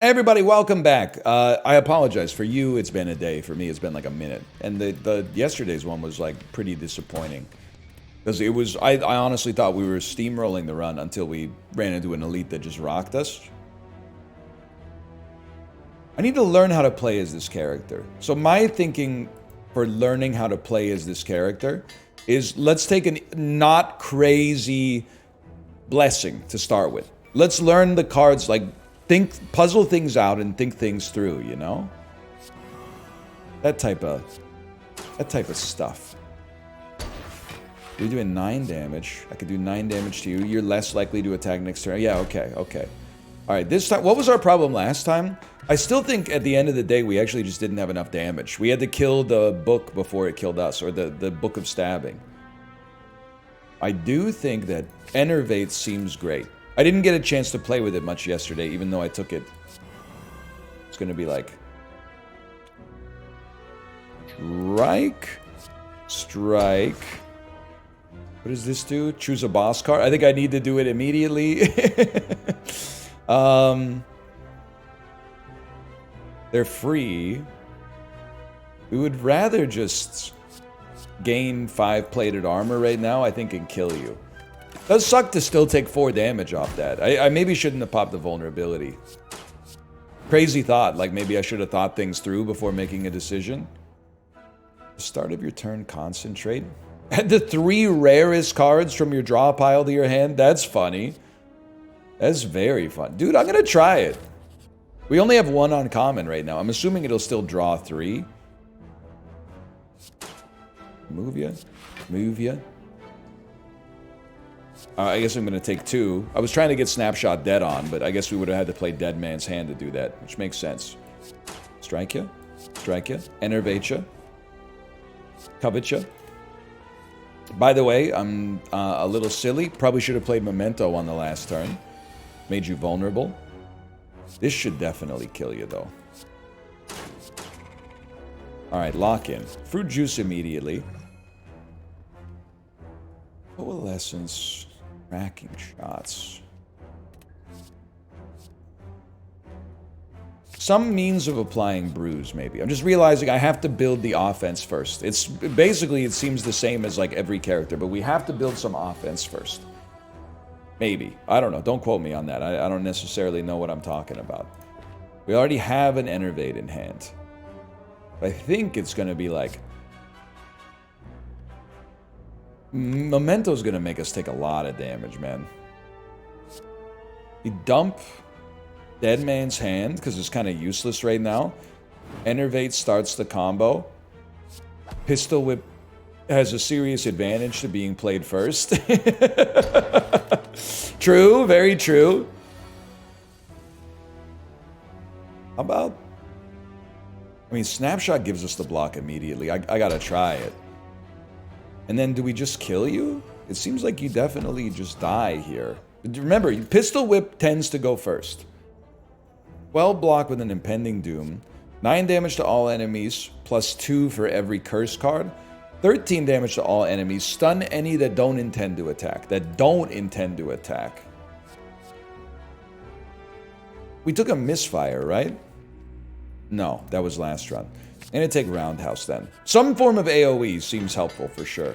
Everybody, welcome back. I apologize for you. It's been a day. For me, it's been like a minute. And the yesterday's one was like pretty disappointing because it was. I honestly thought we were steamrolling the run until we ran into an elite that just rocked us. I need to learn how to play as this character. So my thinking for learning how to play as this character is let's take a not crazy blessing to start with. Let's learn the cards like. Puzzle things out and think things through, you know? That type of stuff. You're doing 9 damage. I could do 9 damage to you. You're less likely to attack next turn. Yeah, okay. Alright, this time, what was our problem last time? I still think at the end of the day, we actually just didn't have enough damage. We had to kill the book before it killed us, or the book of stabbing. I do think that Enervate seems great. I didn't get a chance to play with it much yesterday, even though I took it. It's going to be like... Strike. What does this do? Choose a boss card? I think I need to do it immediately. They're free. We would rather just gain 5 plated armor right now, I think, and kill you. Does suck to still take 4 damage off that. I maybe shouldn't have popped the vulnerability. Crazy thought, like maybe I should have thought things through before making a decision. The start of your turn, concentrate. Add the 3 rarest cards from your draw pile to your hand. That's funny. That's very fun. Dude, I'm gonna try it. We only have 1 uncommon right now. I'm assuming it'll still draw 3. Move ya. I guess I'm going to take 2. I was trying to get Snapshot dead on, but I guess we would have had to play Dead Man's Hand to do that, which makes sense. Strike ya. Enervate ya. Covet ya. By the way, I'm a little silly. Probably should have played Memento on the last turn. Made you vulnerable. This should definitely kill you, though. Alright, lock in. Fruit juice immediately. Coalescence. Cracking shots. Some means of applying bruise, maybe. I'm just realizing I have to build the offense first. It's basically, it seems the same as like every character, but we have to build some offense first. Maybe. I don't know. Don't quote me on that. I don't necessarily know what I'm talking about. We already have an Enervate in hand. I think it's going to be like... Memento's gonna make us take a lot of damage, man. We dump Dead Man's Hand, because it's kind of useless right now. Enervate starts the combo. Pistol Whip has a serious advantage to being played first. True, very true. How about... I mean, Snapshot gives us the block immediately. I gotta try it. And then do we just kill you? It seems like you definitely just die here. Remember, Pistol Whip tends to go first. 12 block with an Impending Doom. 9 damage to all enemies, plus 2 for every curse card. 13 damage to all enemies. Stun any that don't intend to attack. We took a misfire, right? No, that was last run. I'm gonna take Roundhouse then. Some form of AoE seems helpful for sure.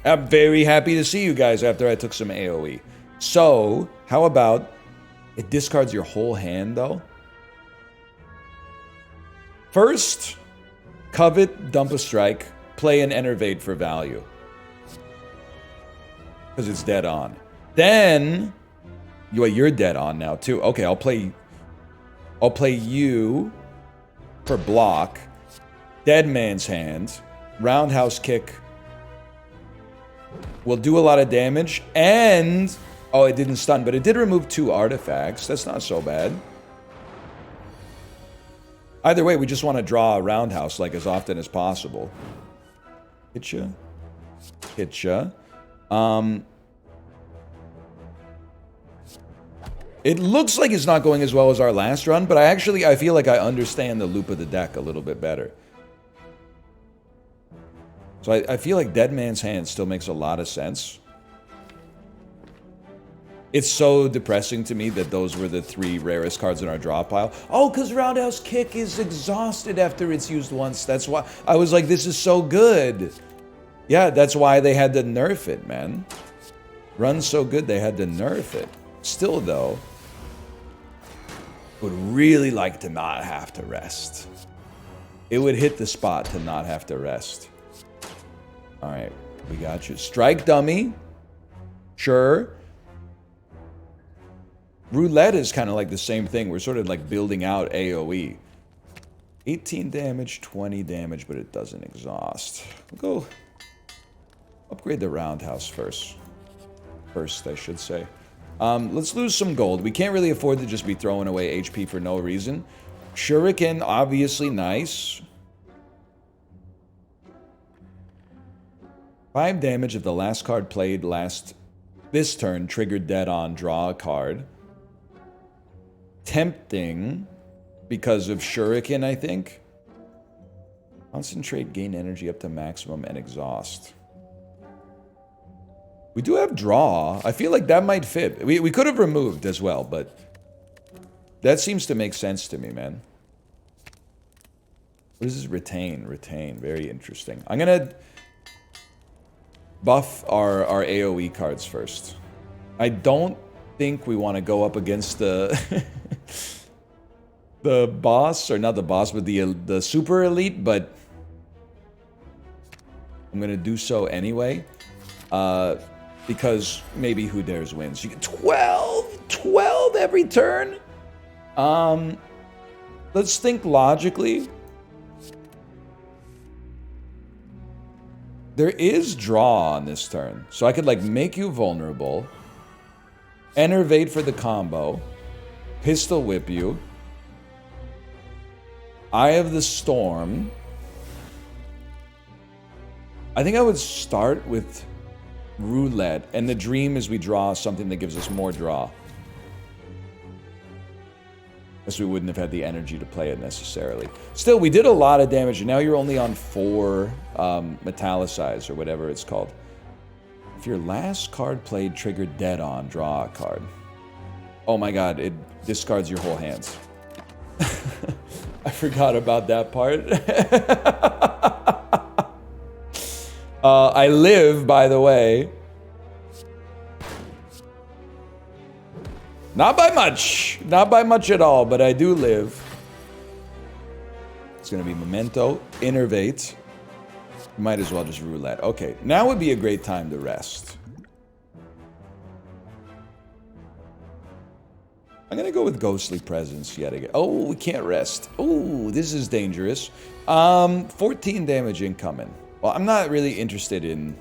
I'm very happy to see you guys after I took some AoE. So, how about it discards your whole hand though? First, covet, dump a strike, play an Enervate for value. Because it's dead on. Then, you're dead on now too. Okay, I'll play you for block, Dead Man's Hand, Roundhouse Kick will do a lot of damage, and... Oh, it didn't stun, but it did remove 2 artifacts. That's not so bad. Either way, we just want to draw a Roundhouse like as often as possible. Hit ya. It looks like it's not going as well as our last run, but I feel like I understand the loop of the deck a little bit better. So I feel like Dead Man's Hand still makes a lot of sense. It's so depressing to me that those were the 3 rarest cards in our draw pile. Oh, because Roundhouse Kick is exhausted after it's used once. That's why I was like, this is so good. Yeah, that's why they had to nerf it, man. Runs so good, they had to nerf it. Still, though, would really like to not have to rest. It would hit the spot to not have to rest. All right, we got you. Strike Dummy. Sure. Roulette is kind of like the same thing. We're sort of like building out AoE. 18 damage, 20 damage, but it doesn't exhaust. We'll go upgrade the roundhouse first. First, I should say. Let's lose some gold. We can't really afford to just be throwing away HP for no reason. Shuriken, obviously nice. 5 damage if the last card played this turn triggered dead on, draw a card. Tempting because of Shuriken, I think. Concentrate, gain energy up to maximum, and exhaust. We do have draw. I feel like that might fit. We could have removed as well, but that seems to make sense to me, man. What is this? Retain. Retain. Very interesting. I'm going to buff our AoE cards first. I don't think we want to go up against the the boss, or not the boss, but the super elite, but I'm going to do so anyway. Because maybe Who Dares wins. You get 12 every turn. Let's think logically. There is draw on this turn, so I could like make you vulnerable, enervate for the combo, pistol whip you, Eye of the Storm. I think I would start with Roulette, and the dream is we draw something that gives us more draw. Because we wouldn't have had the energy to play it necessarily. Still, we did a lot of damage, and now you're only on 4 Metallicize, or whatever it's called. If your last card played triggered dead on, draw a card. Oh my god, it discards your whole hands. I forgot about that part. I live, by the way. Not by much. Not by much at all, but I do live. It's going to be Memento, Innervate. Might as well just Roulette. Okay, now would be a great time to rest. I'm going to go with Ghostly Presence yet again. Oh, we can't rest. Oh, this is dangerous. 14 damage incoming. Well, I'm not really interested in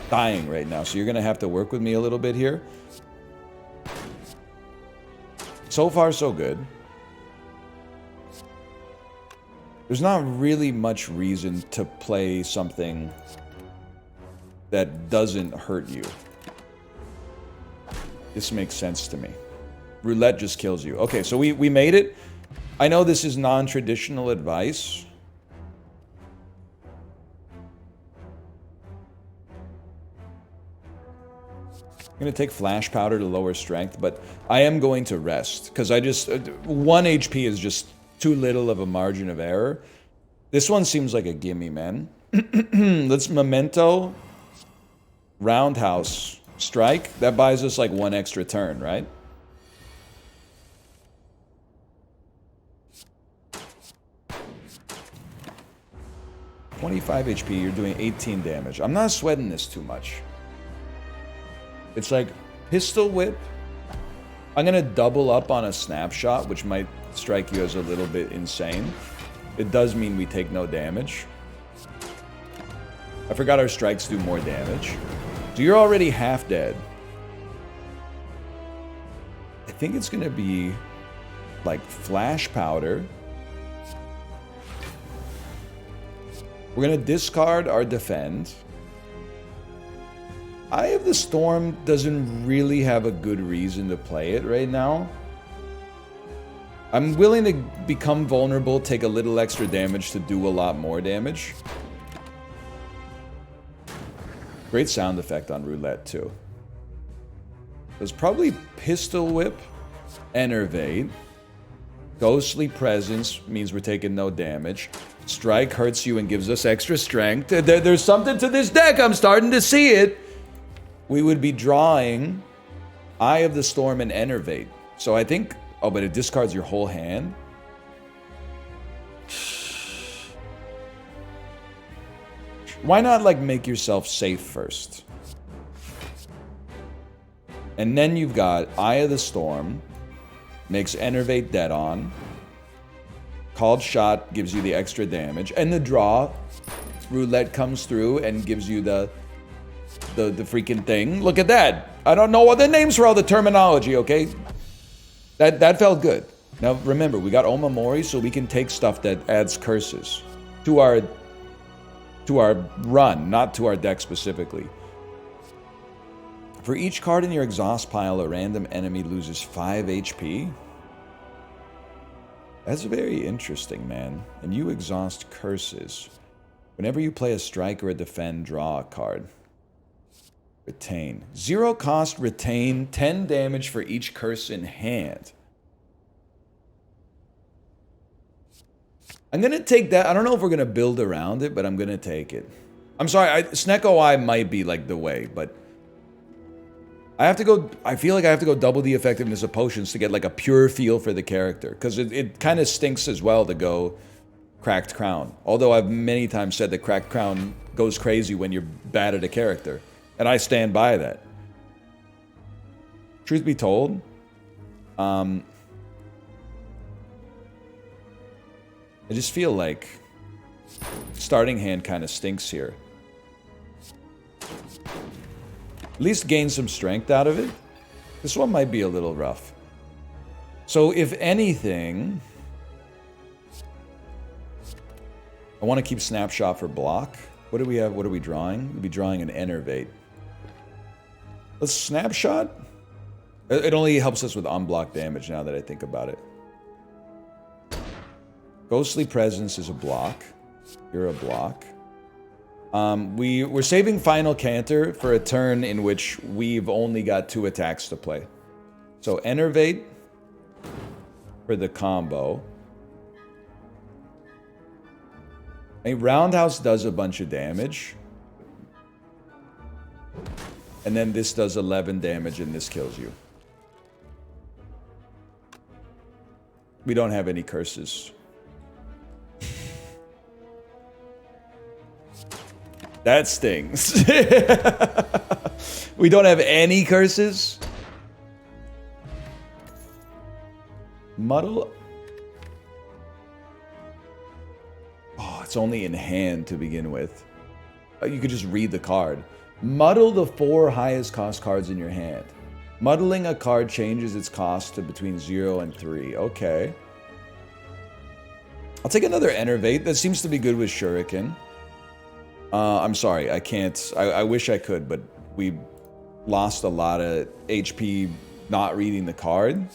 dying right now, so you're going to have to work with me a little bit here. So far, so good. There's not really much reason to play something that doesn't hurt you. This makes sense to me. Roulette just kills you. Okay, so we made it. I know this is non-traditional advice. I'm going to take Flash Powder to lower strength, but I am going to rest, because I just... 1 HP is just too little of a margin of error. This one seems like a gimme, man. Let's Memento, Roundhouse, Strike. That buys us like 1 extra turn, right? $25 HP, you're doing 18 damage. I'm not sweating this too much. It's like Pistol Whip. I'm going to double up on a Snapshot, which might strike you as a little bit insane. It does mean we take no damage. I forgot our strikes do more damage. So you're already half dead. I think it's going to be like Flash Powder. We're going to discard our Defend. Eye of the Storm doesn't really have a good reason to play it right now. I'm willing to become vulnerable, take a little extra damage to do a lot more damage. Great sound effect on Roulette, too. There's probably Pistol Whip, Enervate. Ghostly Presence means we're taking no damage. Strike hurts you and gives us extra strength. There's something to this deck. I'm starting to see it. We would be drawing Eye of the Storm and Enervate. So I think... Oh, but it discards your whole hand? Why not, like, make yourself safe first? And then you've got Eye of the Storm. Makes Enervate dead on. Called Shot gives you the extra damage. And the draw. Roulette comes through and gives you the freaking thing. Look at that. I don't know what the names for all the terminology, okay? That felt good. Now remember, we got Omamori, so we can take stuff that adds curses to our run, not to our deck specifically. For each card in your exhaust pile, a random enemy loses 5 HP. That's very interesting, man. And you exhaust curses. Whenever you play a strike or a defend, draw a card. Retain. 0 cost, retain, 10 damage for each curse in hand. I'm going to take that. I don't know if we're going to build around it, but I'm going to take it. I'm sorry, Snecko Eye might be like the way, but... I have to go... I feel like I have to go double the effectiveness of potions to get like a pure feel for the character. Because it kind of stinks as well to go Cracked Crown. Although I've many times said that Cracked Crown goes crazy when you're bad at a character. And I stand by that. Truth be told, I just feel like starting hand kind of stinks here. At least gain some strength out of it. This one might be a little rough. So if anything, I want to keep Snapshot for block. What do we have? What are we drawing? We'll be drawing an Enervate. Let's Snapshot. It only helps us with unblocked damage now that I think about it. Ghostly Presence is a block. You're a block. We're saving Final Canter for a turn in which we've only got 2 attacks to play. So Enervate for the combo. A Roundhouse does a bunch of damage. And then this does 11 damage and this kills you. We don't have any curses. That stings. We don't have any curses. Muddle. Oh, it's only in hand to begin with. You could just read the card. Muddle the 4 highest cost cards in your hand. Muddling a card changes its cost to between 0 and 3. Okay. I'll take another Enervate. That seems to be good with Shuriken. I'm sorry, I can't. I wish I could, but we lost a lot of HP not reading the card.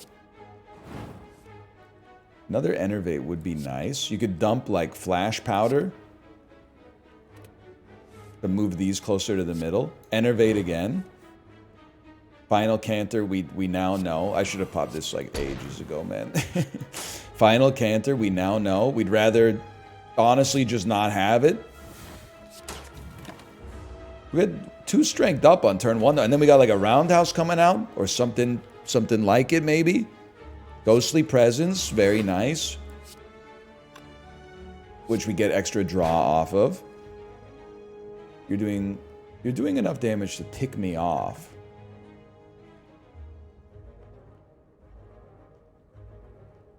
Another Enervate would be nice. You could dump like Flash Powder to move these closer to the middle. Enervate again. Final Canter, we now know. I should have popped this like ages ago, man. Final Canter, we now know. We'd rather honestly just not have it. We had 2 strength up on turn 1, and then we got like a Roundhouse coming out, or something like it maybe. Ghostly Presence, very nice. Which we get extra draw off of. You're doing enough damage to tick me off.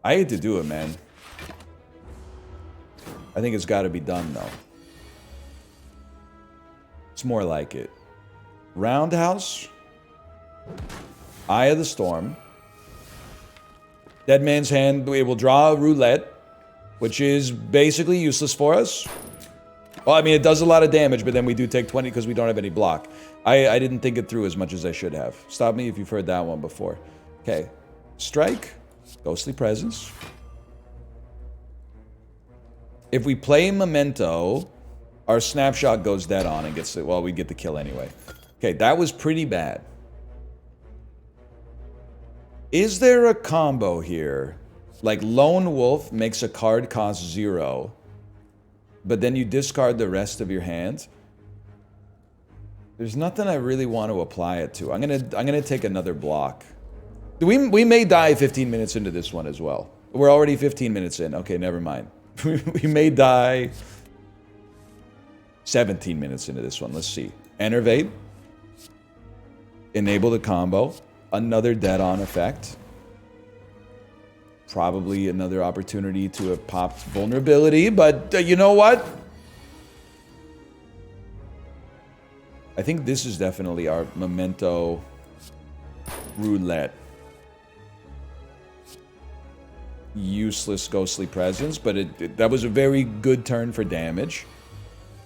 I hate to do it, man. I think it's got to be done, though. It's more like it. Roundhouse. Eye of the Storm. Dead Man's Hand, we will draw a Roulette, which is basically useless for us. Well, I mean, it does a lot of damage, but then we do take 20 because we don't have any block. I didn't think it through as much as I should have. Stop me if you've heard that one before. Okay. Strike. Ghostly Presence. If we play Memento, our Snapshot goes dead on and gets the... Well, we get the kill anyway. Okay, that was pretty bad. Is there a combo here? Like Lone Wolf makes a card cost 0, but then you discard the rest of your hand? There's nothing I really want to apply it to. I'm gonna take another block. We may die 15 minutes into this one as well. We're already 15 minutes in. Okay, never mind. We may die 17 minutes into this one. Let's see. Enervate. Enable the combo. Another dead-on effect. Probably another opportunity to have popped vulnerability, but you know what? I think this is definitely our memento roulette. Useless ghostly presence, but that was a very good turn for damage.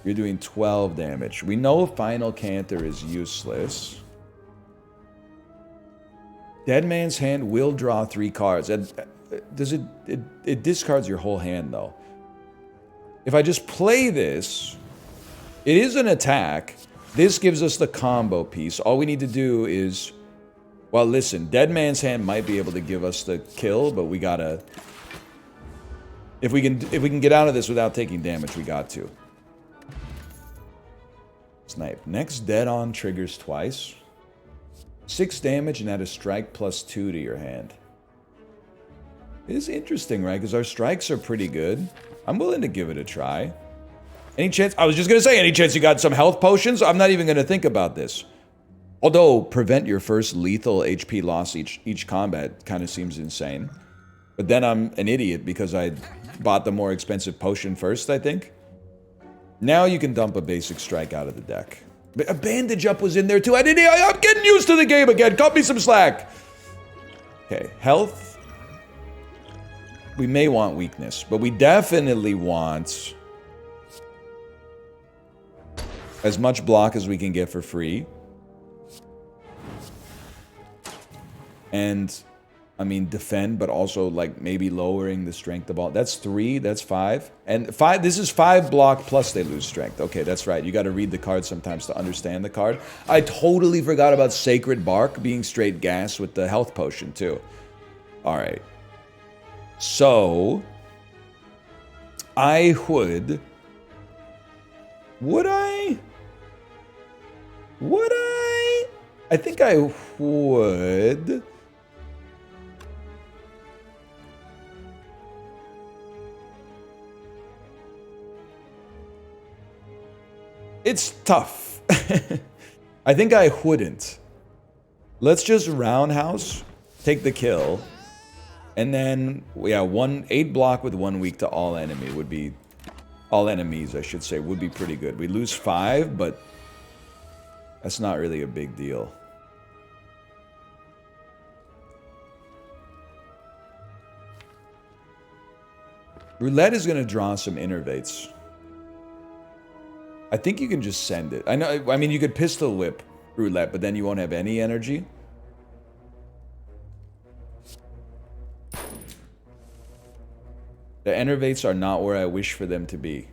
You're doing 12 damage. We know Final Canter is useless. Dead Man's Hand will draw 3 cards. Does it discards your whole hand though. If I just play this, it is an attack. This gives us the combo piece. All we need to do is, well, listen, Dead Man's Hand might be able to give us the kill, but we gotta, if we can get out of this without taking damage, we got to. Snipe. Next dead on triggers twice. 6 damage and add a strike plus 2 to your hand. It is interesting, right? Because our strikes are pretty good. I'm willing to give it a try. Any chance? I was just gonna say, any chance you got some health potions? I'm not even gonna think about this. Although, prevent your first lethal HP loss each combat kind of seems insane. But then I'm an idiot because I bought the more expensive potion first, I think. Now you can dump a basic strike out of the deck. A bandage up was in there too. I'm getting used to the game again. Cut me some slack. Okay, health. We may want weakness, but we definitely want as much block as we can get for free. And, I mean, defend, but also, like, maybe lowering the strength of all. That's 3, that's 5. And 5, this is 5 block plus they lose strength. Okay, that's right. You gotta read the card sometimes to understand the card. I totally forgot about Sacred Bark being straight gas with the health potion, too. Alright. So, I would... Would I? Would I? I think I would... It's tough. I think I wouldn't. Let's just roundhouse, take the kill, and then, yeah, 8 block with 1 weak to all enemy would be... All enemies, I should say, would be pretty good. We lose 5, but that's not really a big deal. Roulette is going to draw some innervates. I think you can just send it. I mean, you could pistol whip roulette, but then you won't have any energy. The enervates are not where I wish for them to be.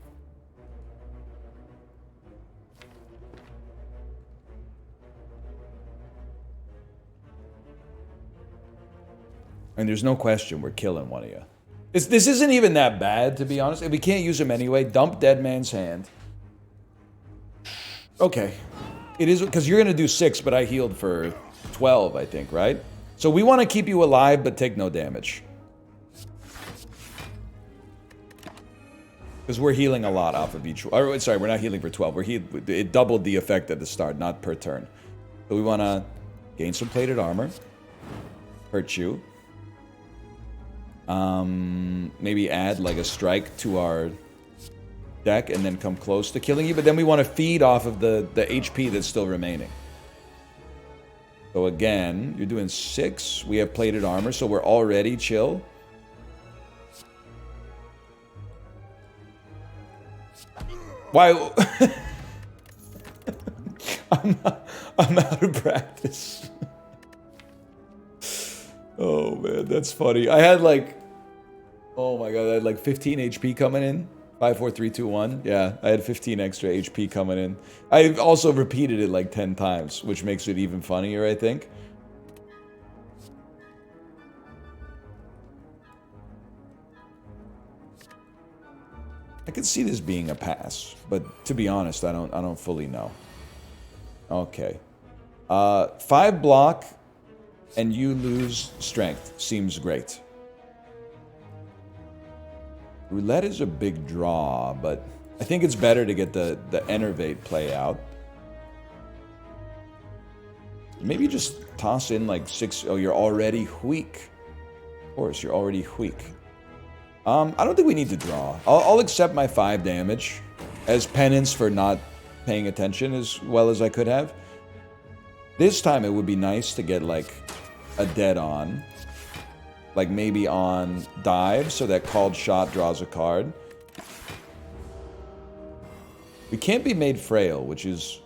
And there's no question we're killing one of you. This isn't even that bad, to be honest. If we can't use them anyway, dump Dead Man's Hand. Okay. It is, because you're going to do 6, but I healed for 12, I think, right? So we want to keep you alive, but take no damage. Because we're healing a lot off of each... Or, sorry, we're not healing for 12. It doubled the effect at the start, not per turn. So we want to gain some plated armor. Hurt you. Maybe add like a strike to our deck and then come close to killing you. But then we want to feed off of the HP that's still remaining. So again, you're doing 6. We have plated armor, so we're already chill. Why? I'm out of practice. Oh man, that's funny. I had like, oh my god, I had like 15 HP coming in. 5, 4, 3, 2, 1. Yeah, I had 15 extra HP coming in. I also repeated it like 10 times, which makes it even funnier, I think. I could see this being a pass, but to be honest, I don't fully know. Okay. 5 block, and you lose strength. Seems great. Roulette is a big draw, but I think it's better to get the Enervate play out. Maybe just toss in like 6... Oh, you're already weak. Of course, you're already weak. I don't think we need to draw. I'll accept my 5 damage as penance for not paying attention as well as I could have. This time it would be nice to get like a dead on. Like maybe on dive, so that called shot draws a card. We can't be made frail, which is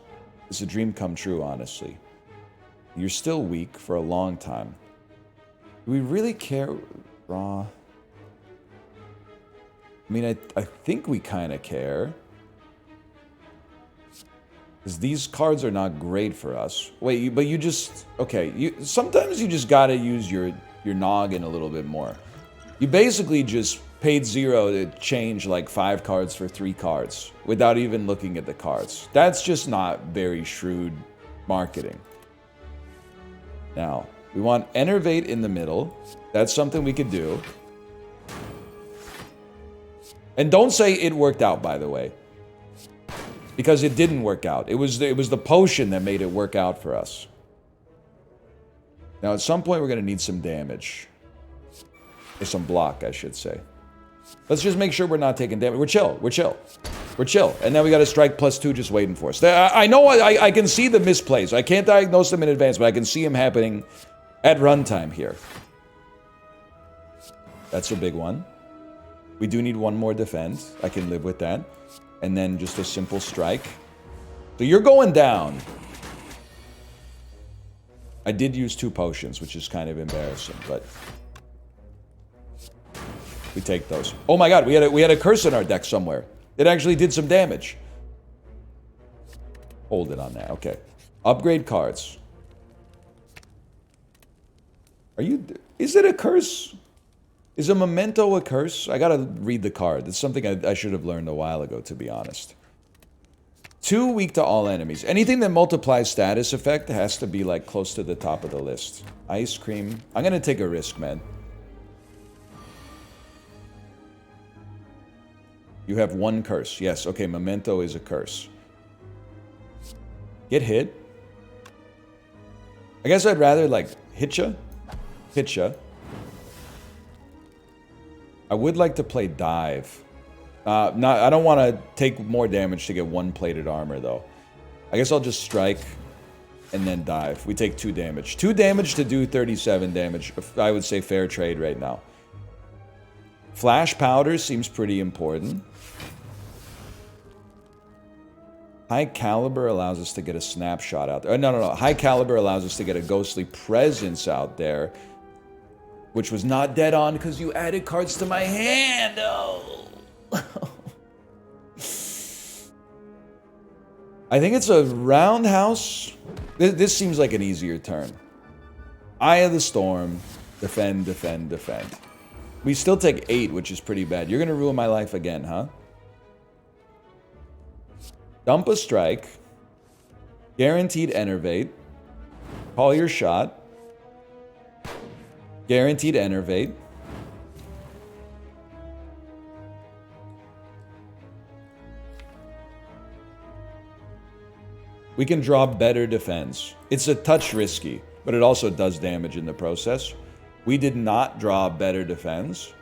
a dream come true, honestly. You're still weak for a long time. Do we really care? Raw. I mean, I think we kind of care. Because these cards are not great for us. Wait, but you just... Okay, sometimes you just gotta use your noggin a little bit more. You basically just paid 0 to change like 5 cards for 3 cards without even looking at the cards. That's just not very shrewd marketing. Now, we want Enervate in the middle. That's something we could do. And don't say it worked out, by the way. Because it didn't work out. It was the potion that made it work out for us. Now, at some point, we're going to need some damage. Or some block, I should say. Let's just make sure we're not taking damage. We're chill. We're chill. We're chill. And then we got a strike +2 just waiting for us. I know I can see the misplays. I can't diagnose them in advance, but I can see them happening at runtime here. That's a big one. We do need one more defend. I can live with that. And then just a simple strike. So you're going down. I did use 2 potions, which is kind of embarrassing, but we take those. Oh my god, we had a curse in our deck somewhere. It actually did some damage. Hold it on that. Okay. Upgrade cards. Is it a curse? Is a memento a curse? I gotta read the card. It's something I should have learned a while ago, to be honest. 2 weak to all enemies. Anything that multiplies status effect has to be like close to the top of the list. Ice cream. I'm gonna take a risk, man. You have 1 curse. Yes, okay, memento is a curse. Get hit. I guess I'd rather like hit ya. Hit ya. I would like to play dive. I don't want to take more damage to get 1 plated armor, though. I guess I'll just strike and then dive. We take 2 damage. 2 damage to do 37 damage. I would say fair trade right now. Flash powder seems pretty important. High caliber allows us to get a snapshot out there. No. High caliber allows us to get a ghostly presence out there. Which was not dead on because you added cards to my hand. Oh. I think it's a roundhouse. This seems like an easier turn. Eye of the Storm. Defend, defend, defend. We still take 8, which is pretty bad. You're going to ruin my life again, huh? Dump a strike. Guaranteed Enervate. Call your shot. Guaranteed Enervate. We can draw better defense. It's a touch risky, but it also does damage in the process. We did not draw better defense.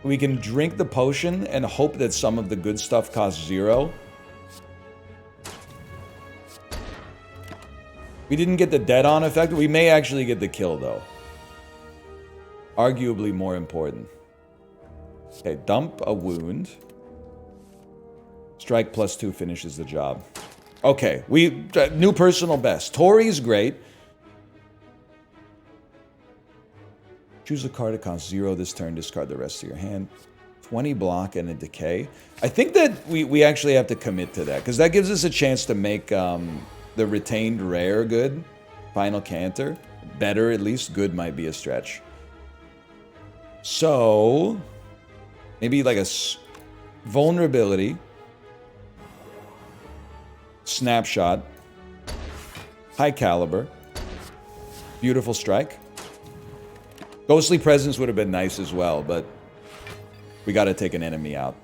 We can drink the potion and hope that some of the good stuff costs 0. We didn't get the dead on effect. We may actually get the kill, though. Arguably more important. Okay, dump a wound. Strike +2 finishes the job. Okay, new personal best. Tori's great. Choose a card that costs 0 this turn. Discard the rest of your hand. 20 block and a decay. I think that we actually have to commit to that, because that gives us a chance to make the retained rare good. Final Canter. Better, at least. Good might be a stretch. So, maybe like Vulnerability. Snapshot. High caliber. Beautiful strike. Ghostly presence would have been nice as well, but we got to take an enemy out.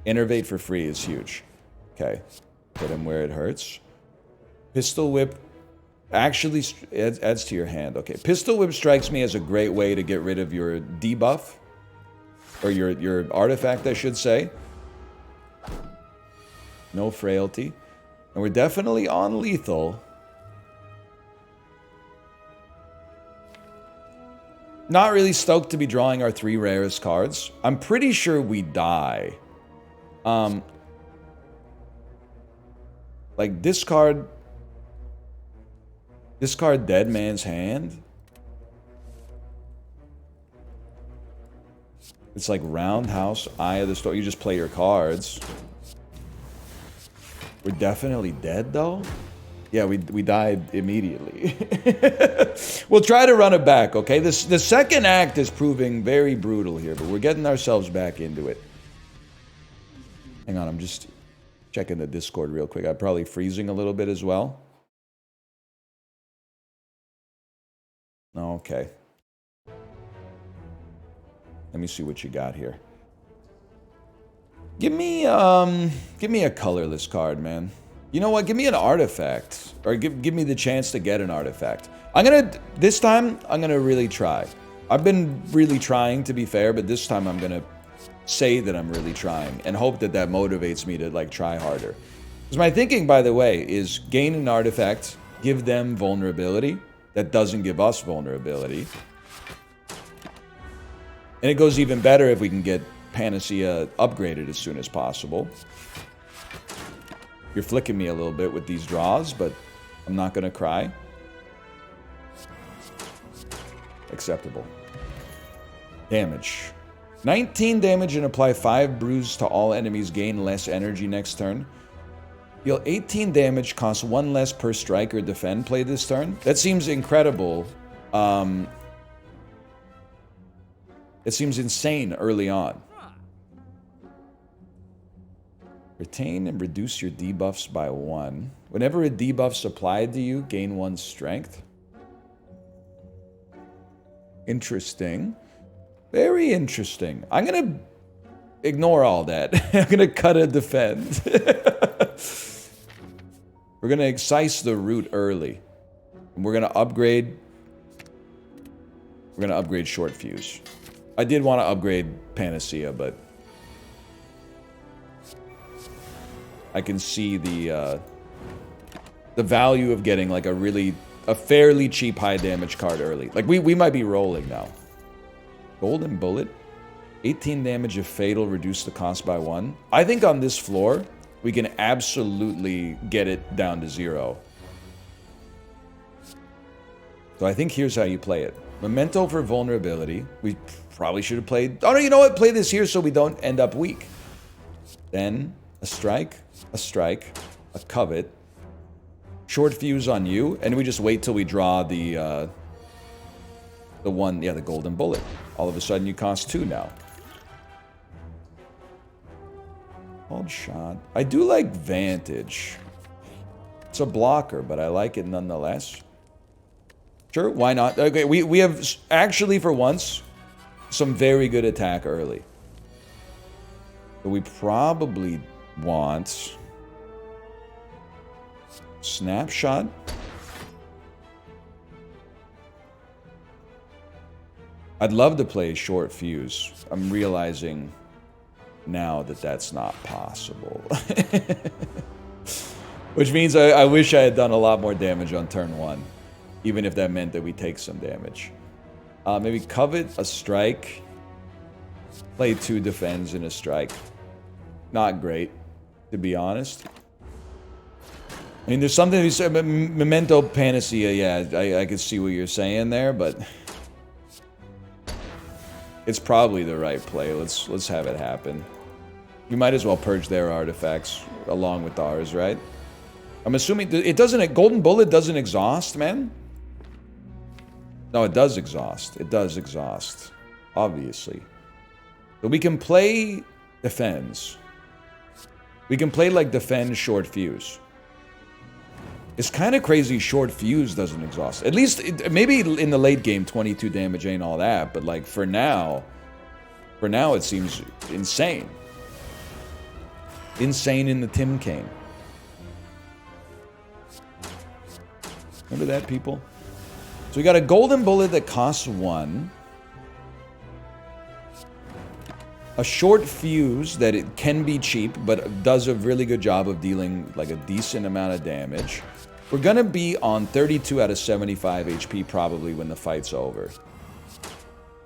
Innervate for free is huge. Okay. Hit him where it hurts. Pistol whip actually adds to your hand. Okay. Pistol whip strikes me as a great way to get rid of your debuff. Or your artifact, I should say. No frailty. And we're definitely on lethal. Not really stoked to be drawing our 3 rarest cards. I'm pretty sure we die. Like discard Dead Man's Hand. It's like Roundhouse, Eye of the Storm. You just play your cards. We're definitely dead though. Yeah, we died immediately. We'll try to run it back, okay? The second act is proving very brutal here, but we're getting ourselves back into it. Hang on, I'm just checking the Discord real quick. I'm probably freezing a little bit as well. Okay. Let me see what you got here. Give me a colorless card, man. You know what? Give me an artifact. Or give me the chance to get an artifact. This time, I'm gonna really try. I've been really trying, to be fair, but this time I'm gonna say that I'm really trying and hope that that motivates me to, like, try harder. Because my thinking, by the way, is gain an artifact, give them vulnerability. That doesn't give us vulnerability. And it goes even better if we can get Panacea upgraded as soon as possible. You're flicking me a little bit with these draws, but I'm not going to cry. Acceptable. Damage. 19 damage and apply 5 bruise to all enemies. Gain less energy next turn. Deal 18 damage, cost 1 less per strike or defend. Play this turn. That seems incredible. It seems insane early on. Retain and reduce your debuffs by 1. Whenever a debuff's applied to you, gain 1 strength. Interesting. Very interesting. I'm going to ignore all that. I'm going to cut a defend. We're going to excise the root early. And we're going to upgrade... We're going to upgrade Short Fuse. I did want to upgrade Panacea, but... I can see the value of getting like a fairly cheap high damage card early. Like we might be rolling now. Golden Bullet, 18 damage if fatal, reduce the cost by 1. I think on this floor we can absolutely get it down to 0. So I think here's how you play it. Memento for vulnerability. We probably should have played... Oh no, you know what? Play this here so we don't end up weak. Then a strike, a covet, Short Fuse on you, and we just wait till we draw the Golden Bullet. All of a sudden you cost 2 now. Hold shot. I do like Vantage. It's a blocker, but I like it nonetheless. Sure, why not? Okay, we have actually for once some very good attack early. But we probably want Snapshot. I'd love to play Short Fuse. I'm realizing now that that's not possible. Which means I wish I had done a lot more damage on turn 1. Even if that meant that we take some damage. Maybe covet a strike. Play 2 defends and a strike. Not great, to be honest. I mean, there's something to say. Memento Panacea, yeah, I could see what you're saying there, but it's probably the right play. Let's have it happen. We might as well purge their artifacts along with ours, right? I'm assuming it doesn't. Golden Bullet doesn't exhaust, man. No, it does exhaust. It does exhaust, obviously. But we can play defends. We can play like defend, short fuse. It's kind of crazy short fuse doesn't exhaust. At least, maybe in the late game, 22 damage ain't all that. But like for now it seems insane. Insane in the Tim Kane. Remember that, people? So we got a golden bullet that costs 1. A short fuse that it can be cheap, but does a really good job of dealing like a decent amount of damage. We're gonna be on 32 out of 75 HP probably when the fight's over.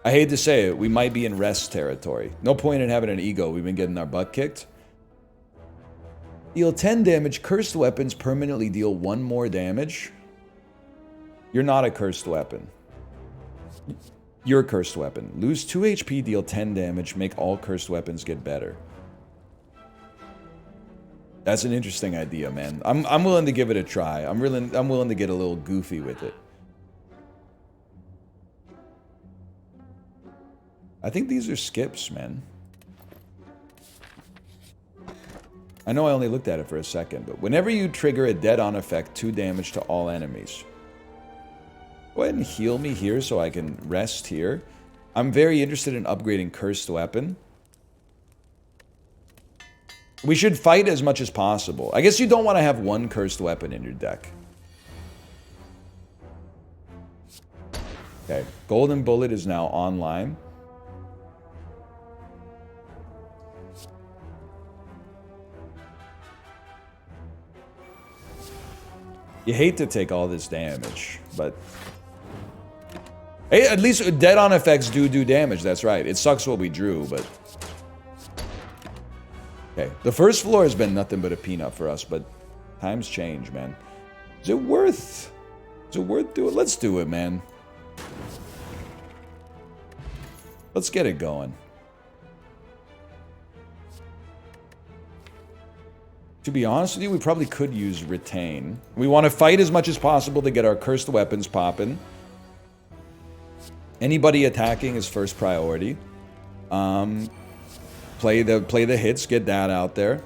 I hate to say it, we might be in rest territory. No point in having an ego, we've been getting our butt kicked. Deal 10 damage, cursed weapons permanently deal 1 more damage. You're not a cursed weapon. You're a cursed weapon. Lose 2 HP, deal 10 damage, make all cursed weapons get better. That's an interesting idea, man. I'm willing to give it a try. I'm willing to get a little goofy with it. I think these are skips, man. I know I only looked at it for a second, but whenever you trigger a dead-on effect, 2 damage to all enemies. Go ahead and heal me here so I can rest here. I'm very interested in upgrading Cursed Weapon. We should fight as much as possible. I guess you don't want to have 1 Cursed Weapon in your deck. Okay, Golden Bullet is now online. You hate to take all this damage, but... Hey, at least dead-on effects do damage, that's right. It sucks what we drew, but... Okay, the first floor has been nothing but a peanut for us, but times change, man. Is it worth doing? Let's do it, man. Let's get it going. To be honest with you, we probably could use Retain. We want to fight as much as possible to get our cursed weapons popping. Anybody attacking is first priority. Play the hits, get that out there.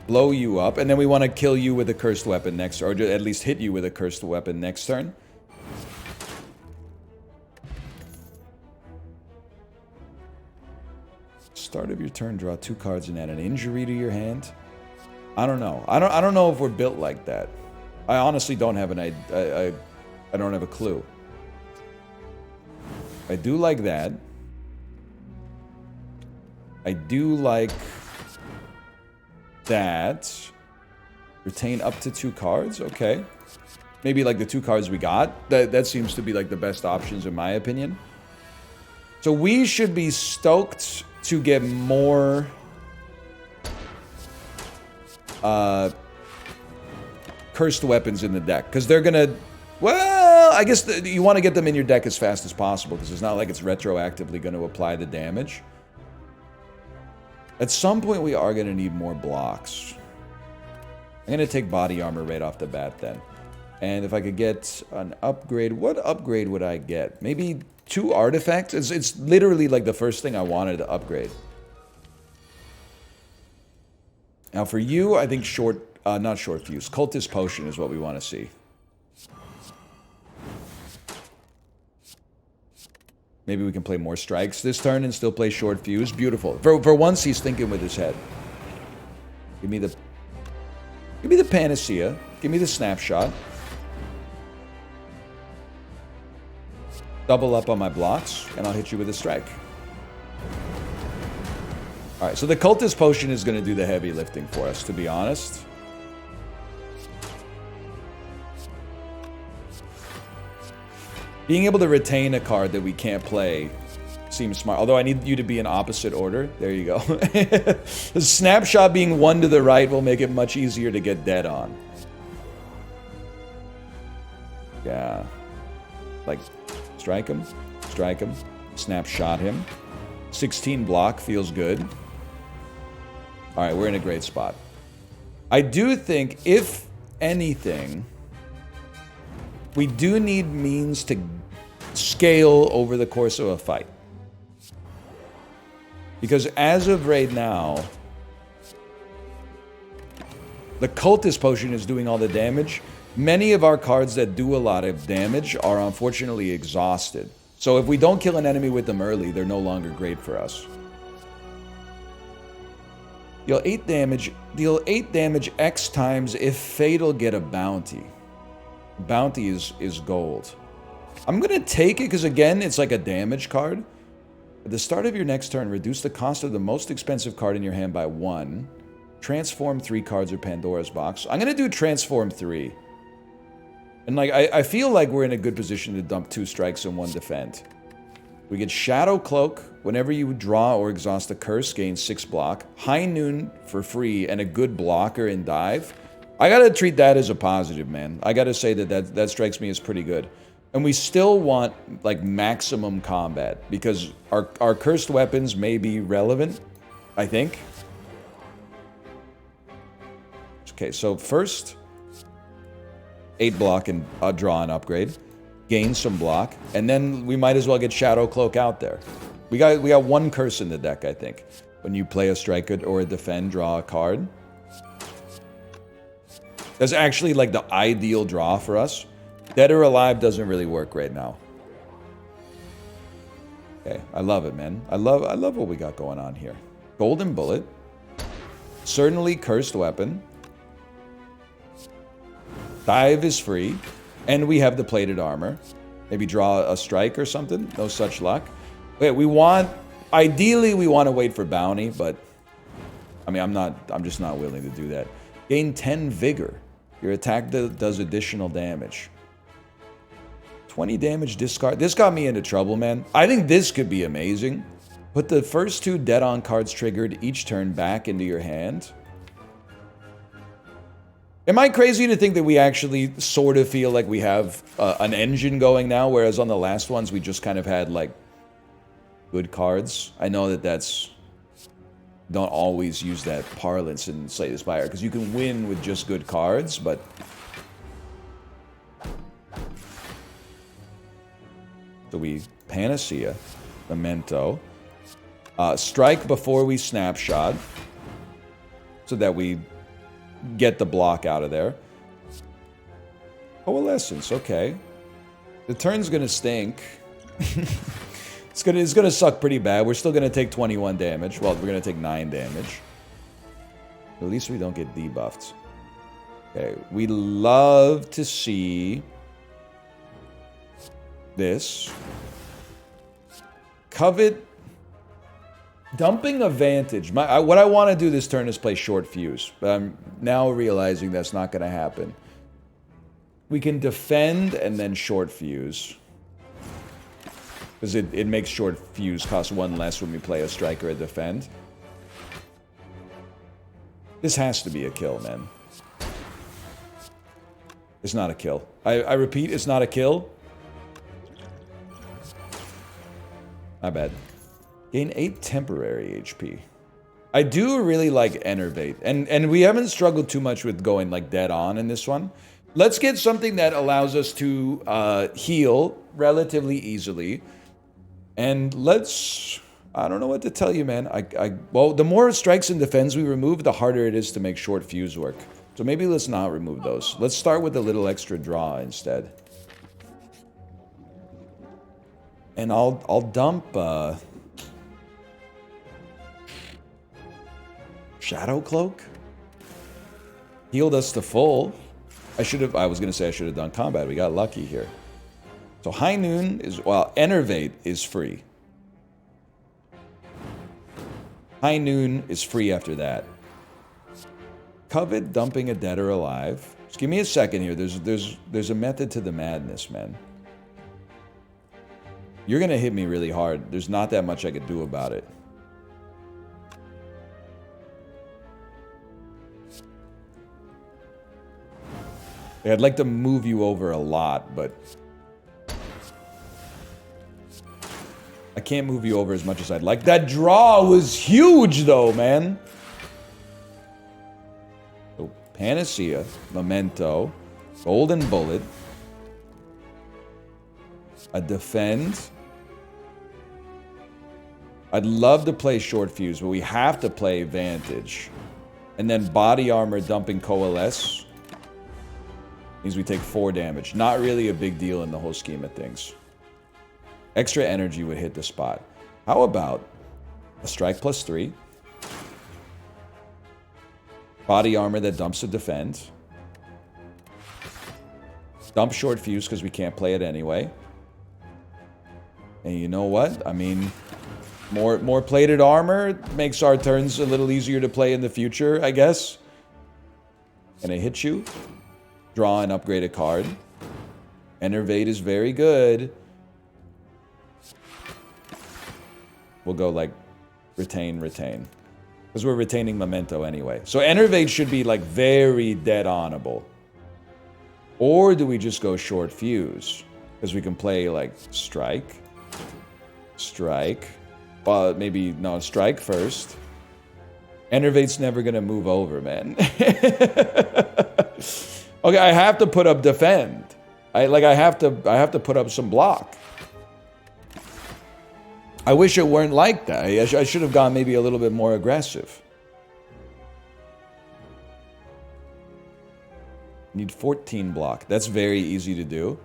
Blow you up, and then we want to kill you with a cursed weapon next, or at least hit you with a cursed weapon next turn. Start of your turn, draw 2 cards and add an injury to your hand. I don't know. I don't know if we're built like that. I honestly don't have an I don't have a clue. I do like that. I do like that. Retain up to 2 cards. Okay. Maybe like the 2 cards we got. That seems to be like the best options in my opinion. So we should be stoked to get more cursed weapons in the deck, because they're gonna, well, I guess you want to get them in your deck as fast as possible, because it's not like it's retroactively going to apply the damage. At some point we are going to need more blocks. I'm going to take body armor right off the bat then, and if I could get an upgrade, what upgrade would I get? Maybe 2 artifacts. It's literally like the first thing I wanted to upgrade. Now for you, I think not short fuse. Cultist Potion is what we want to see. Maybe we can play more strikes this turn and still play short fuse. Beautiful. For once, he's thinking with his head. Give me the panacea. Give me the snapshot. Double up on my blocks, and I'll hit you with a strike. Alright, so the Cultist Potion is going to do the heavy lifting for us, to be honest. Being able to retain a card that we can't play seems smart. Although I need you to be in opposite order. There you go. The snapshot being 1 to the right will make it much easier to get dead on. Yeah. Like, strike him, snapshot him. 16 block feels good. Alright, we're in a great spot. I do think, if anything, we do need means to scale over the course of a fight. Because as of right now, the Cultist Potion is doing all the damage. Many of our cards that do a lot of damage are unfortunately exhausted. So if we don't kill an enemy with them early, they're no longer great for us. Deal 8 damage. Deal 8 damage X times if Fatal get a bounty. Bounty is gold. I'm going to take it because, again, it's like a damage card. At the start of your next turn, reduce the cost of the most expensive card in your hand by 1. Transform 3 cards or Pandora's Box. I'm going to do Transform 3. And, like, I feel like we're in a good position to dump 2 strikes and 1 defend. We get Shadow Cloak. Whenever you draw or exhaust a curse, gain 6 block. High Noon for free and a good blocker in dive. I gotta treat that as a positive, man. I gotta say that strikes me as pretty good. And we still want, like, maximum combat. Because our cursed weapons may be relevant, I think. Okay, so first, 8 block and draw and upgrade. Gain some block. And then we might as well get Shadow Cloak out there. We got 1 curse in the deck, I think. When you play a strike or a defend, draw a card. That's actually like the ideal draw for us. Dead or Alive doesn't really work right now. Okay, I love it, man. I love what we got going on here. Golden Bullet. Certainly Cursed Weapon. Dive is free. And we have the Plated Armor. Maybe draw a strike or something. No such luck. Wait, we want... Ideally, we want to wait for Bounty, but... I mean, I'm just not willing to do that. Gain 10 Vigor. Your attack does additional damage. 20 damage, discard. This got me into trouble, man. I think this could be amazing. Put the first 2 dead-on cards triggered each turn back into your hand. Am I crazy to think that we actually sort of feel like we have an engine going now, whereas on the last ones we just kind of had, like, good cards? I know that that's... Don't always use that parlance in Slay the Spire, because you can win with just good cards, but... So we Panacea, Memento, strike before we Snapshot, so that we get the block out of there. Coalescence, okay. The turn's gonna stink. It's gonna suck pretty bad. We're still gonna take 21 damage. Well, we're gonna take 9 damage. At least we don't get debuffed. Okay, we love to see this. Covet. Dumping a Vantage. What I want to do this turn is play Short Fuse, but I'm now realizing that's not going to happen. We can defend and then Short Fuse. Because it makes Short Fuse cost 1 less when we play a strike or a defend. This has to be a kill, man. It's not a kill. I repeat, it's not a kill. My bad. Gain 8 temporary HP. I do really like Enervate. And we haven't struggled too much with going, like, dead on in this one. Let's get something that allows us to heal relatively easily. And let's... I don't know what to tell you, man. Well, the more strikes and defends we remove, the harder it is to make Short Fuse work. So maybe let's not remove those. Let's start with a little extra draw instead. And I'll dump... Shadow Cloak? Healed us to full. I was going to say I should have done combat. We got lucky here. So High Noon is... Well, Enervate is free. High Noon is free after that. Covet, dumping a Dead or Alive. Just give me a second here. There's a method to the madness, man. You're going to hit me really hard. There's not that much I could do about it. I'd like to move you over a lot, but... I can't move you over as much as I'd like. That draw was huge, though, man! So, Panacea, Memento, Golden Bullet, a Defend, I'd love to play short fuse, but we have to play Vantage. And then body armor dumping Coalesce means we take 4 damage. Not really a big deal in the whole scheme of things. Extra energy would hit the spot. How about a strike +3? Body armor that dumps to defend. Dump short fuse because we can't play it anyway. And you know what? I mean, more plated armor makes our turns a little easier to play in the future, I guess. And I hit you. Draw and upgrade a card. Enervate is very good. We'll go like retain. Because we're retaining Memento anyway. So Enervate should be like very dead-onable. Or do we just go short fuse? Because we can play like strike. Maybe, no, strike first. Enervate's never gonna move over, man. Okay, I have to put up defend. I have to put up some block. I wish it weren't like that. I should have gone maybe a little bit more aggressive. Need 14 block. That's very easy to do.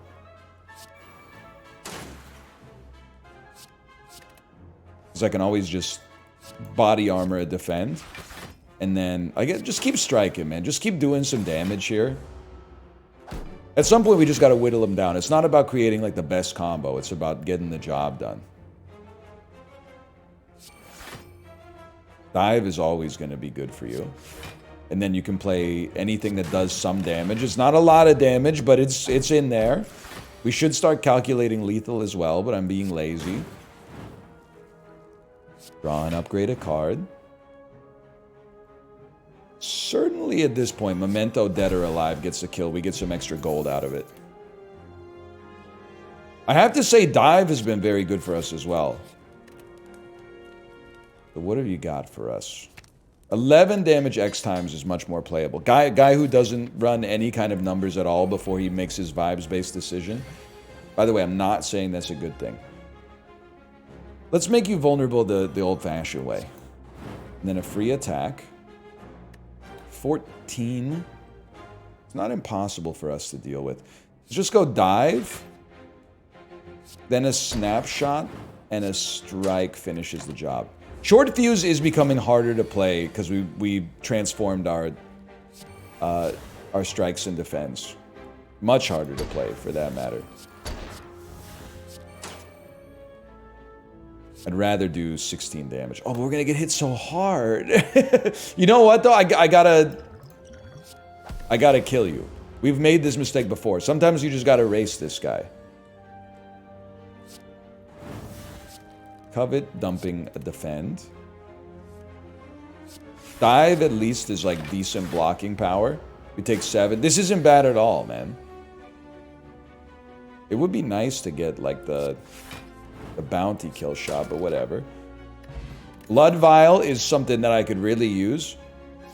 Because I can always just body armor a defend. And then I guess just keep striking, man. Just keep doing some damage here. At some point, we just got to whittle them down. It's not about creating like the best combo. It's about getting the job done. Dive is always going to be good for you. And then you can play anything that does some damage. It's not a lot of damage, but it's in there. We should start calculating lethal as well, but I'm being lazy. Draw and upgrade a card. Certainly at this point, Memento, dead or alive, gets the kill. We get some extra gold out of it. I have to say, Dive has been very good for us as well. But what have you got for us? 11 damage X times is much more playable. Guy who doesn't run any kind of numbers at all before he makes his vibes-based decision. By the way, I'm not saying that's a good thing. Let's make you vulnerable the old-fashioned way. And then a free attack. 14. It's not impossible for us to deal with. Let's just go dive. Then a snapshot. And a strike finishes the job. Short fuse is becoming harder to play because we transformed our strikes and defense. Much harder to play, for that matter. I'd rather do 16 damage. Oh, but we're gonna get hit so hard. You know what, though? I gotta kill you. We've made this mistake before. Sometimes you just gotta race this guy. Covet, dumping a defend. Dive at least is like decent blocking power. We take 7. This isn't bad at all, man. It would be nice to get like the bounty kill shot, but whatever. Blood Vial is something that I could really use.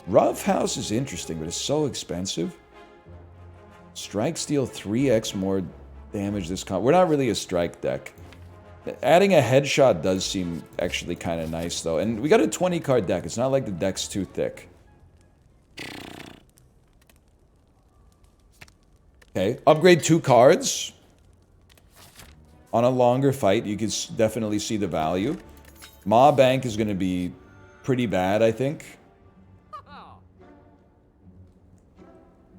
Rough House is interesting, but it's so expensive. Strike Steal 3x more damage this comp. We're not really a strike deck. Adding a headshot does seem actually kind of nice, though. And we got a 20 card deck. It's not like the deck's too thick. Okay, upgrade 2 cards. On a longer fight, you can definitely see the value. Ma Bank is going to be pretty bad, I think.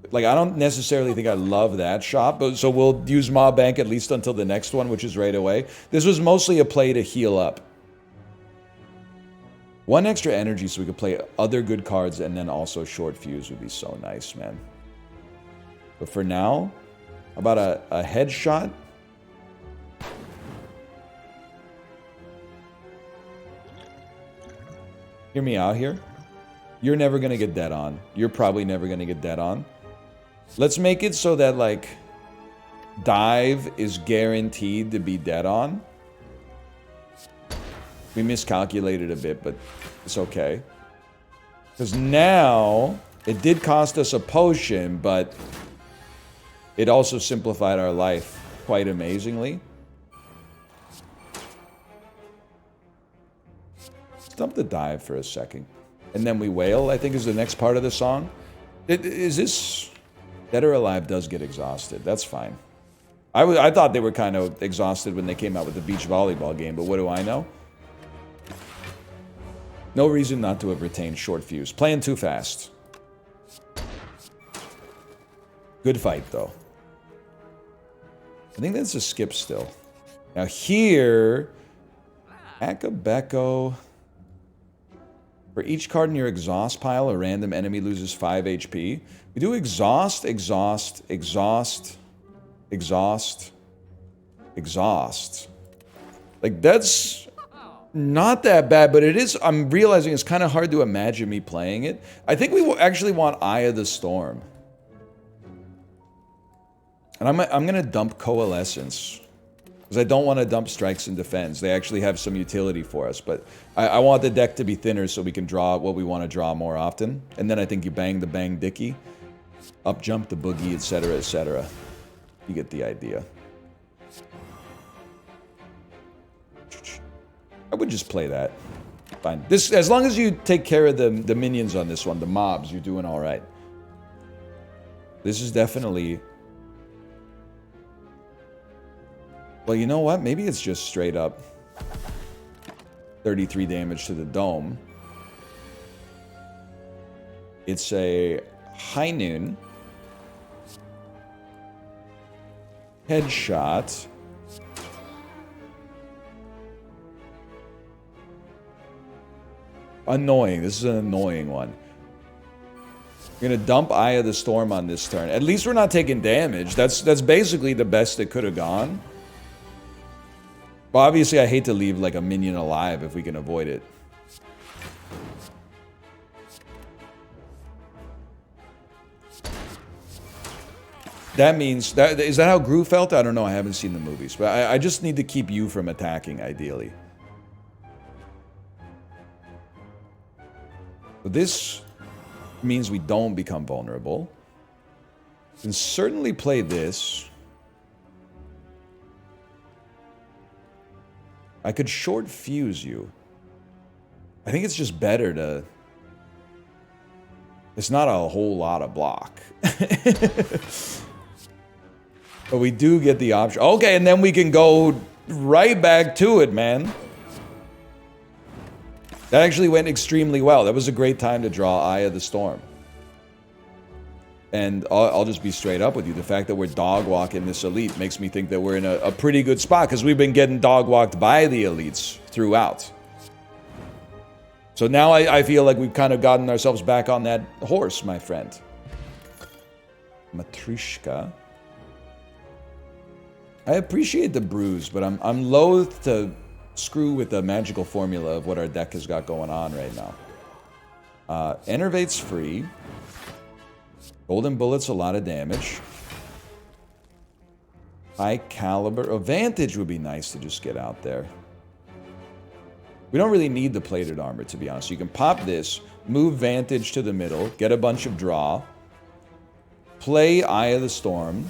Like, I don't necessarily think I love that shot, but so we'll use Ma Bank at least until the next one, which is right away. This was mostly a play to heal up. 1 extra energy so we could play other good cards, and then also short fuse would be so nice, man. But for now, how about a headshot? Hear me out here. You're never going to get dead on. You're probably never going to get dead on. Let's make it so that, like, dive is guaranteed to be dead on. We miscalculated a bit, but it's okay. Because now, it did cost us a potion, but it also simplified our life quite amazingly. dump the dive for a second. And then we wail, I think, is the next part of the song. Is this... Dead or Alive does get exhausted. That's fine. I thought they were kind of exhausted when they came out with the beach volleyball game, but what do I know? No reason not to have retained Short Fuse. Playing too fast. Good fight, though. I think that's a skip still. Now here... Akabeko... For each card in your exhaust pile, a random enemy loses 5 HP. We do exhaust, exhaust, exhaust, exhaust, exhaust. Like, that's not that bad, but it is... I'm realizing it's kind of hard to imagine me playing it. I think we will actually want Eye of the Storm. And I'm going to dump Coalescence. Because I don't want to dump Strikes and Defends. They actually have some utility for us. But I want the deck to be thinner so we can draw what we want to draw more often. And then I think you bang the bang dicky. Up jump the boogie, etc., etc. You get the idea. I would just play that. Fine. This, as long as you take care of the minions on this one, the mobs, you're doing alright. This is definitely... Well, you know what? Maybe it's just straight up 33 damage to the dome. It's a High Noon. Headshot. Annoying. This is an annoying one. We're gonna dump Eye of the Storm on this turn. At least we're not taking damage. That's basically the best it could have gone. Well, obviously, I hate to leave, like, a minion alive if we can avoid it. That means... Is that how Gru felt? I don't know. I haven't seen the movies. But I just need to keep you from attacking, ideally. But this means we don't become vulnerable. We can certainly play this... I could short fuse you. I think it's just better to... It's not a whole lot of block. But we do get the option. Okay, and then we can go right back to it, man. That actually went extremely well. That was a great time to draw Eye of the Storm. And I'll just be straight up with you. The fact that we're dog-walking this elite makes me think that we're in a pretty good spot, because we've been getting dog-walked by the elites throughout. So now I feel like we've kind of gotten ourselves back on that horse, my friend. Matrishka. I appreciate the bruise, but I'm loath to screw with the magical formula of what our deck has got going on right now. Enervate's free. Golden Bullet's a lot of damage. High Caliber. Oh, Vantage would be nice to just get out there. We don't really need the plated armor, to be honest. You can pop this, move Vantage to the middle, get a bunch of draw, play Eye of the Storm.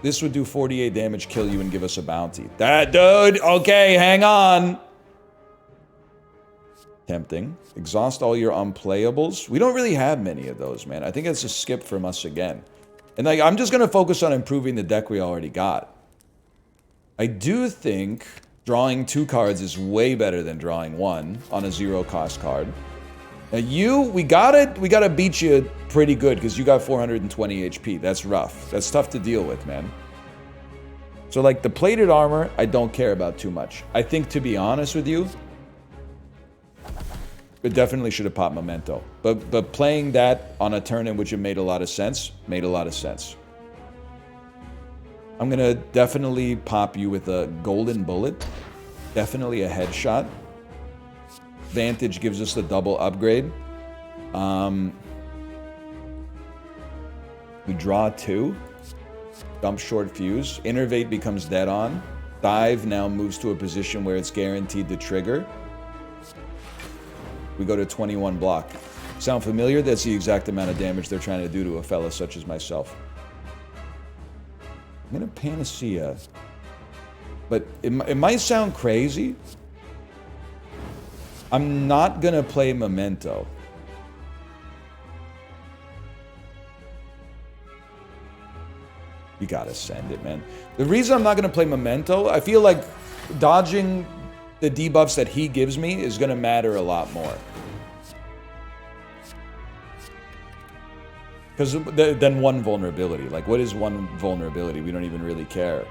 This would do 48 damage, kill you, and give us a bounty. That dude! Okay, hang on! Tempting. Exhaust all your unplayables. We don't really have many of those, man. I think it's a skip from us again. And like, I'm just going to focus on improving the deck we already got. I do think drawing 2 cards is way better than drawing 1 on a 0-cost card. Now we gotta beat you pretty good, because you got 420 HP. That's rough. That's tough to deal with, man. So like, the plated armor, I don't care about too much. I think, to be honest with you, it definitely should have popped Memento. But playing that on a turn in which it made a lot of sense, made a lot of sense. I'm gonna definitely pop you with a Golden Bullet. Definitely a headshot. Vantage gives us the double upgrade. We draw 2. Dump Short Fuse. Innervate becomes dead on. Dive now moves to a position where it's guaranteed to trigger. We go to 21 block. Sound familiar? That's the exact amount of damage they're trying to do to a fella such as myself. I'm gonna Panacea. But it might sound crazy. I'm not gonna play Memento. You gotta send it, man. The reason I'm not gonna play Memento, I feel like dodging the debuffs that he gives me is gonna matter a lot more. Because then one vulnerability. Like, what is one vulnerability? We don't even really care.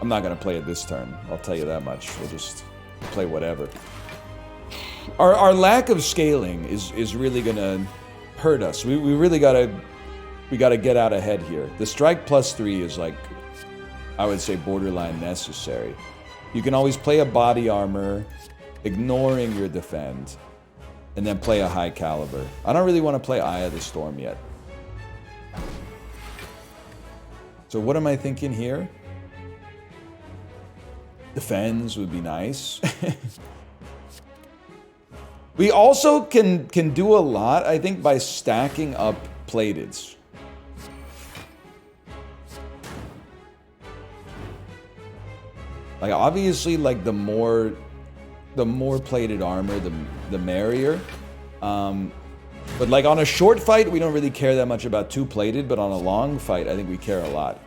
I'm not gonna play it this turn. I'll tell you that much. We'll just play whatever. Our lack of scaling is really gonna hurt us. We really gotta get out ahead here. The strike +3 is like, I would say, borderline necessary. You can always play a body armor, ignoring your defend, and then play a high caliber. I don't really want to play Eye of the Storm yet. So what am I thinking here? Defends would be nice. We also can do a lot, I think, by stacking up plateds. Like, obviously, like, the more plated armor, the merrier. But like on a short fight, we don't really care that much about 2 plated, but on a long fight, I think we care a lot.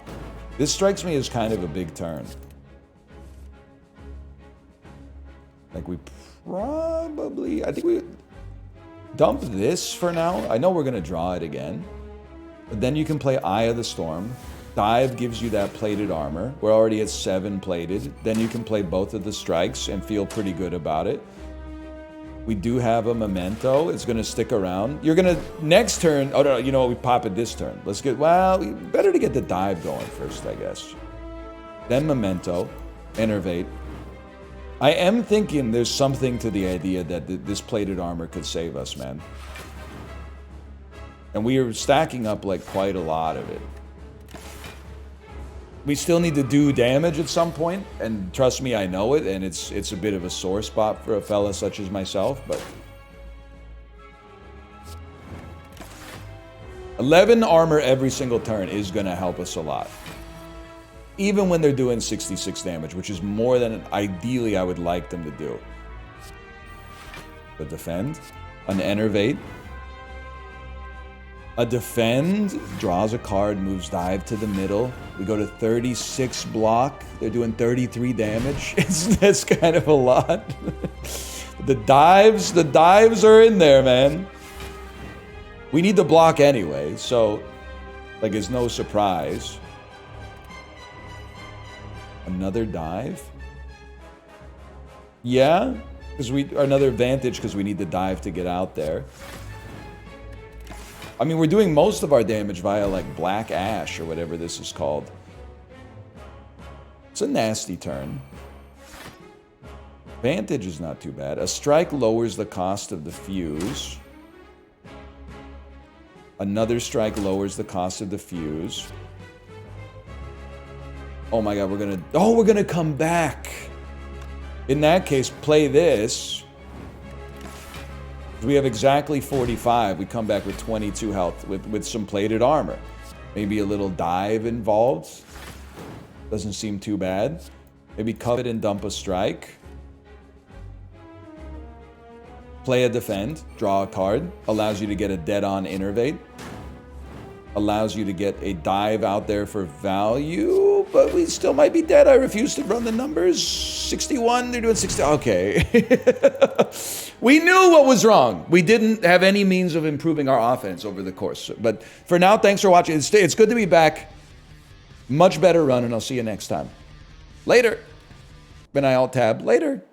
This strikes me as kind of a big turn. Like, we probably, I think we dump this for now. I know we're gonna draw it again, but then you can play Eye of the Storm. Dive gives you that plated armor. We're already at 7 plated. Then you can play both of the strikes and feel pretty good about it. We do have a Memento. It's going to stick around. You're going to, next turn, oh no, you know what, we pop it this turn. Let's get, well, better to get the dive going first, I guess. Then Memento, Innervate. I am thinking there's something to the idea that this plated armor could save us, man. And we are stacking up like quite a lot of it. We still need to do damage at some point, and trust me, I know it, and it's a bit of a sore spot for a fella such as myself, but 11 armor every single turn is going to help us a lot. Even when they're doing 66 damage, which is more than ideally I would like them to do. A defend, an Enervate. A defend, draws a card, moves dive to the middle. We go to 36 block. They're doing 33 damage. That's kind of a lot. The dives are in there, man. We need to block anyway, so like it's no surprise. Another dive? Yeah, because another advantage because we need the dive to get out there. I mean, we're doing most of our damage via, like, Black Ash or whatever this is called. It's a nasty turn. Vantage is not too bad. A strike lowers the cost of the fuse. Another strike lowers the cost of the fuse. Oh my god, we're gonna come back. In that case, play this. We have exactly 45. We come back with 22 health with some plated armor. Maybe a little dive involved. Doesn't seem too bad. Maybe covet and dump a strike. Play a defend. Draw a card. Allows you to get a dead-on Innervate. Allows you to get a dive out there for value, but we still might be dead. I refuse to run the numbers. 61, they're doing 60. Okay. We knew what was wrong. We didn't have any means of improving our offense over the course. But for now, thanks for watching. It's good to be back. Much better run, and I'll see you next time. Later. When I alt tab. Later.